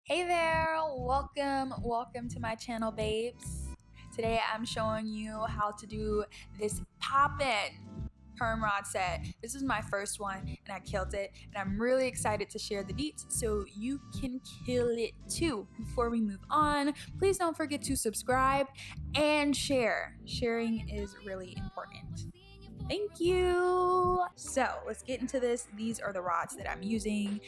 Hey there, welcome to my channel, babes. Today I'm showing you how to do this poppin' perm rod set. This is my first one and I killed it, and I'm really excited to share the deets so you can kill it too. Before we move on, please don't forget to subscribe and share. Sharing is really important. Thank you. So let's get into this. These are the rods that I'm using.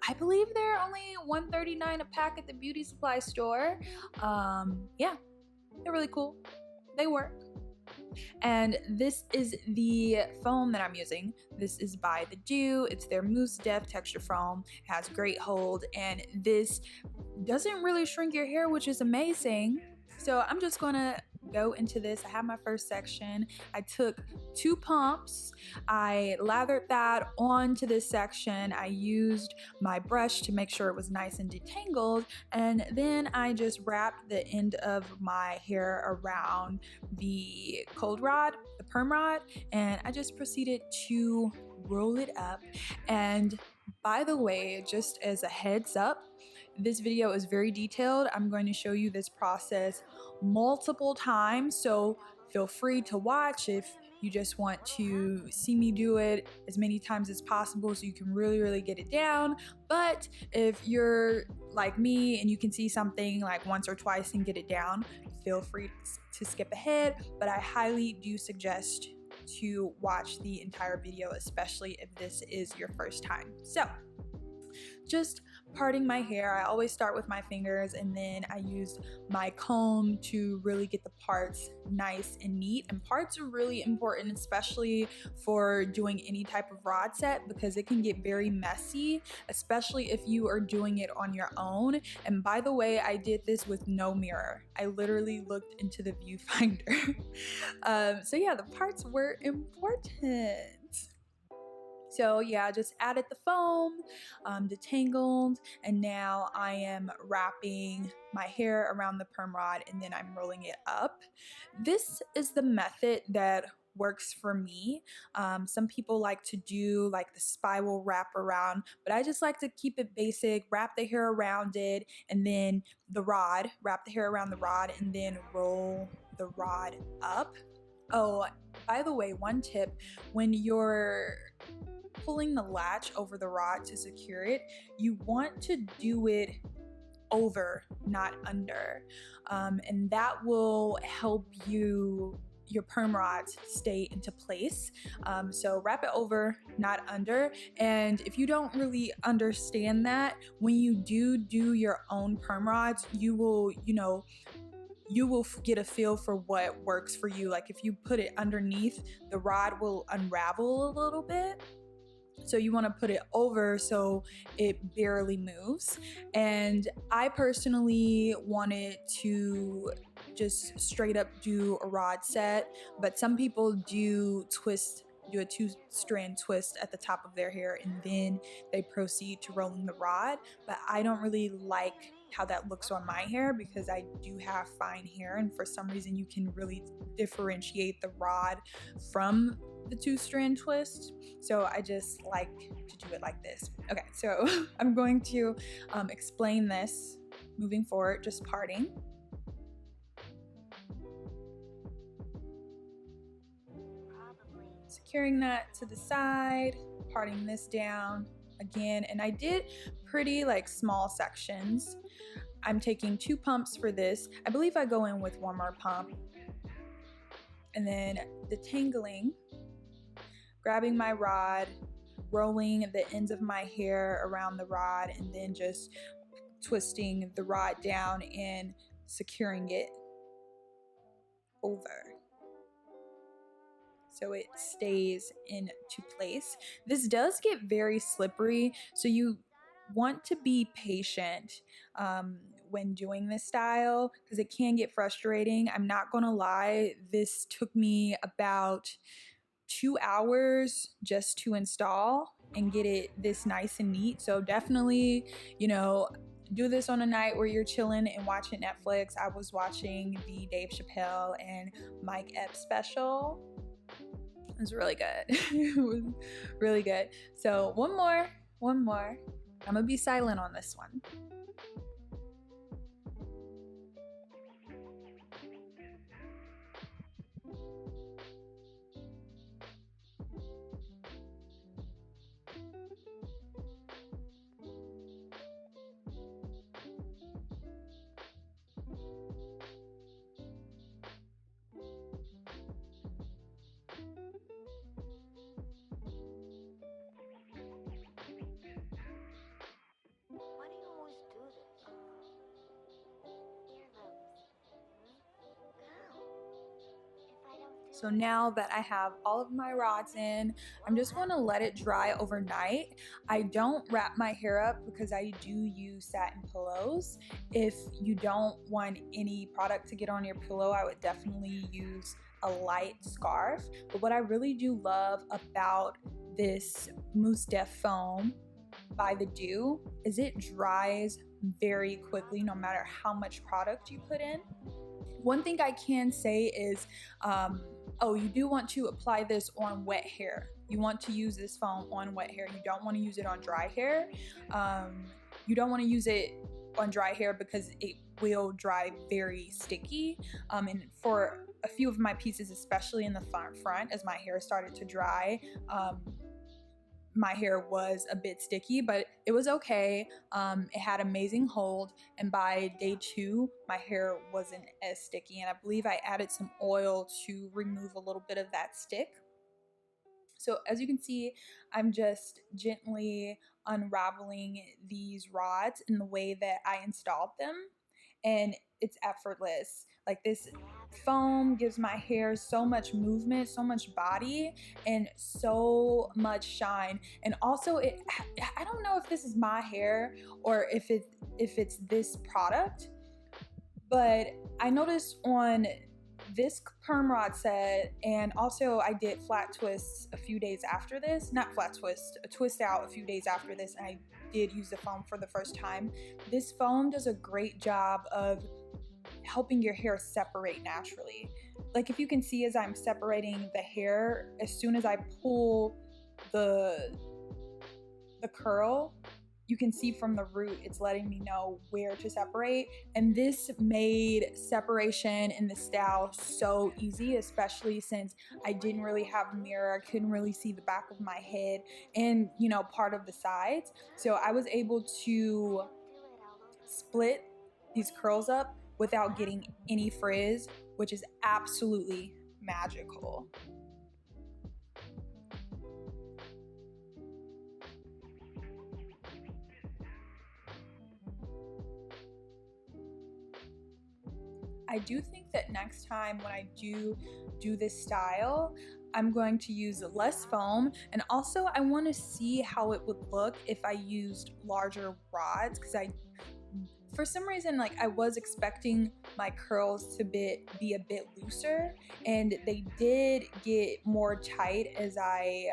I believe they're only $1.39 a pack at the beauty supply store. Yeah, they're really cool. They work. And this is the foam that I'm using. This is by the DOUX. It's their Mousse Depth Texture Foam. It has great hold, and this doesn't really shrink your hair, which is amazing. So I'm just gonna go into this. I have my first section. I took 2 pumps. I lathered that onto this section. I used my brush to make sure it was nice and detangled, and then I just wrapped the end of my hair around the cold rod, the perm rod, and I just proceeded to roll it up. And by the way, just as a heads up, this video is very detailed. I'm going to show you this process multiple times, so feel free to watch if you just want to see me do it as many times as possible so you can really get it down. But if you're like me and you can see something like once or twice and get it down, feel free to skip ahead. But I highly do suggest to watch the entire video, especially if this is your first time. So just parting my hair, I always start with my fingers, and then I used my comb to really get the parts nice and neat. And parts are really important, especially for doing any type of rod set, because it can get very messy, especially if you are doing it on your own. And by the way, I did this with no mirror. I literally looked into the viewfinder. So yeah, the parts were important. So yeah, I just added the foam, detangled, and now I am wrapping my hair around the perm rod, and then I'm rolling it up. This is the method that works for me. Some people like to do like the spiral wrap around, but I just like to keep it basic, wrap the hair around it, and then wrap the hair around the rod, and then roll the rod up. Oh, by the way, one tip, when you're pulling the latch over the rod to secure it, you want to do it over, not under, and that will help your perm rods stay into place. So wrap it over, not under. And if you don't really understand that, when you do your own perm rods, you will get a feel for what works for you. Like if you put it underneath, the rod will unravel a little bit. So you want to put it over so it barely moves. And I personally wanted to just straight up do a rod set, but some people do a 2-strand twist at the top of their hair, and then they proceed to rolling the rod. But I don't really like how that looks on my hair because I do have fine hair, and for some reason you can really differentiate the rod from the 2-strand twist. So I just like to do it like this. Okay, so I'm going to explain this moving forward, just parting. Securing that to the side, parting this down again, and I did pretty like small sections. I'm taking 2 pumps for this. I believe I go in with 1 more pump. And then detangling, grabbing my rod, rolling the ends of my hair around the rod, and then just twisting the rod down and securing it over so it stays into place. This does get very slippery, so you want to be patient when doing this style because it can get frustrating. I'm not gonna lie, this took me about 2 hours just to install and get it this nice and neat. So definitely, do this on a night where you're chilling and watching Netflix. I was watching the Dave Chappelle and Mike Epps special. It was really good. It was really good. So one more. I'm gonna be silent on this one. So now that I have all of my rods in, I'm just going to let it dry overnight. I don't wrap my hair up because I do use satin pillows. If you don't want any product to get on your pillow, I would definitely use a light scarf. But what I really do love about this Mousse Def foam by the DOUX is it dries very quickly no matter how much product you put in. One thing I can say is, you do want to apply this on wet hair. You want to use this foam on wet hair. You don't want to use it on dry hair. You don't want to use it on dry hair because it will dry very sticky. And for a few of my pieces, especially in the front, as my hair started to dry, my hair was a bit sticky, but it was okay. It had amazing hold, and by day 2, my hair wasn't as sticky, and I believe I added some oil to remove a little bit of that stick. So as you can see, I'm just gently unraveling these rods in the way that I installed them, and it's effortless. Like, this foam gives my hair so much movement, so much body, and so much shine. And also, I don't know if this is my hair or if it's this product, but I noticed on this perm rod set, and also I did flat twists a few days after this, not flat twist, a twist out a few days after this, and I did use the foam for the first time. This foam does a great job of helping your hair separate naturally. Like, if you can see, as I'm separating the hair, as soon as I pull the curl, you can see from the root it's letting me know where to separate. And this made separation in the style so easy, especially since I didn't really have a mirror. I couldn't really see the back of my head and, you know, part of the sides. So I was able to split these curls up without getting any frizz, which is absolutely magical. I do think that next time when I do this style, I'm going to use less foam, and also I want to see how it would look if I used larger rods, because for some reason, like, I was expecting my curls to be a bit looser, and they did get more tight as I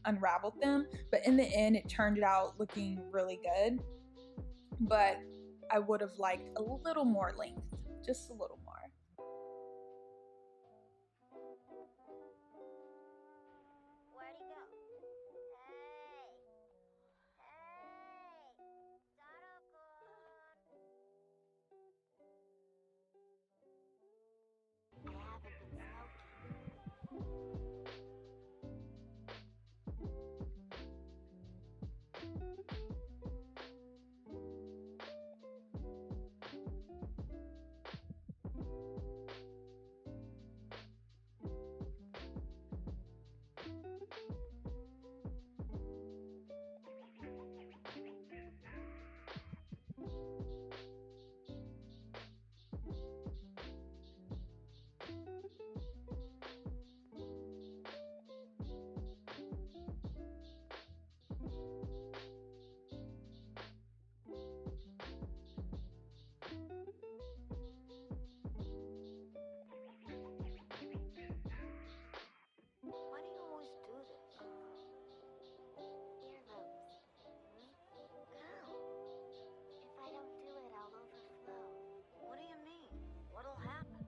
unraveled them, but in the end it turned out looking really good. But I would have liked a little more length, just a little more. Where'd he go? Hey, I haven't been smoking. Why do you always do this? Earlobes. How? If I don't do it, I'll overflow. What do you mean? What'll happen?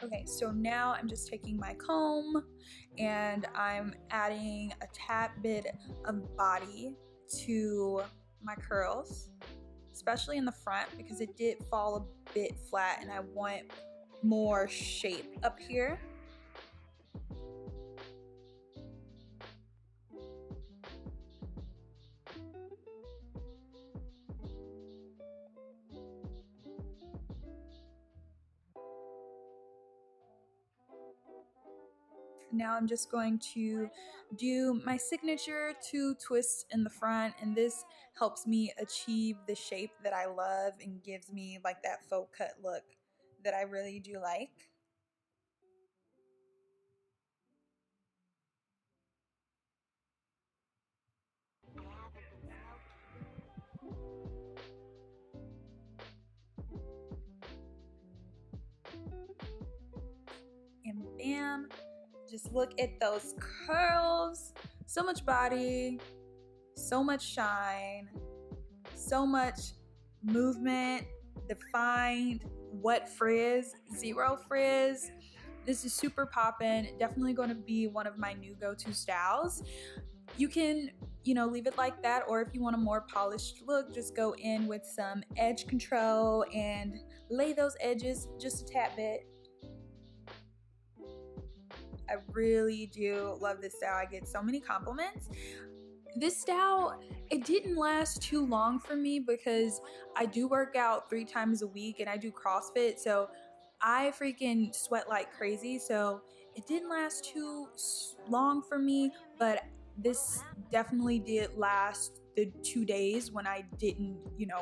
Okay, so now I'm just taking my comb and I'm adding a tad bit of body to my curls, especially in the front because it did fall a bit flat and I want more shape up here. Now I'm just going to do my signature 2 twists in the front, and this helps me achieve the shape that I love and gives me like that faux cut look that I really do like. I haven't been smoking. And bam, just look at those curls. So much body, so much shine, so much movement, defined, what frizz, zero frizz. This is super poppin', definitely going to be one of my new go-to styles. You can, leave it like that, or if you want a more polished look, just go in with some edge control and lay those edges just a tad bit. I really do love this style. I get so many compliments. This style, it didn't last too long for me because I do work out 3 times a week and I do CrossFit, so I freaking sweat like crazy. So it didn't last too long for me, but this definitely did last the 2 days when I didn't,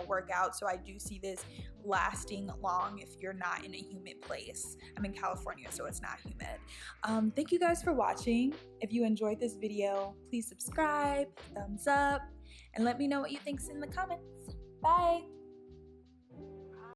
work out. So I do see this lasting long if you're not in a humid place. I'm in California, so it's not humid. Thank you guys for watching. If you enjoyed this video, please subscribe, thumbs up, and let me know what you think's in the comments. Bye.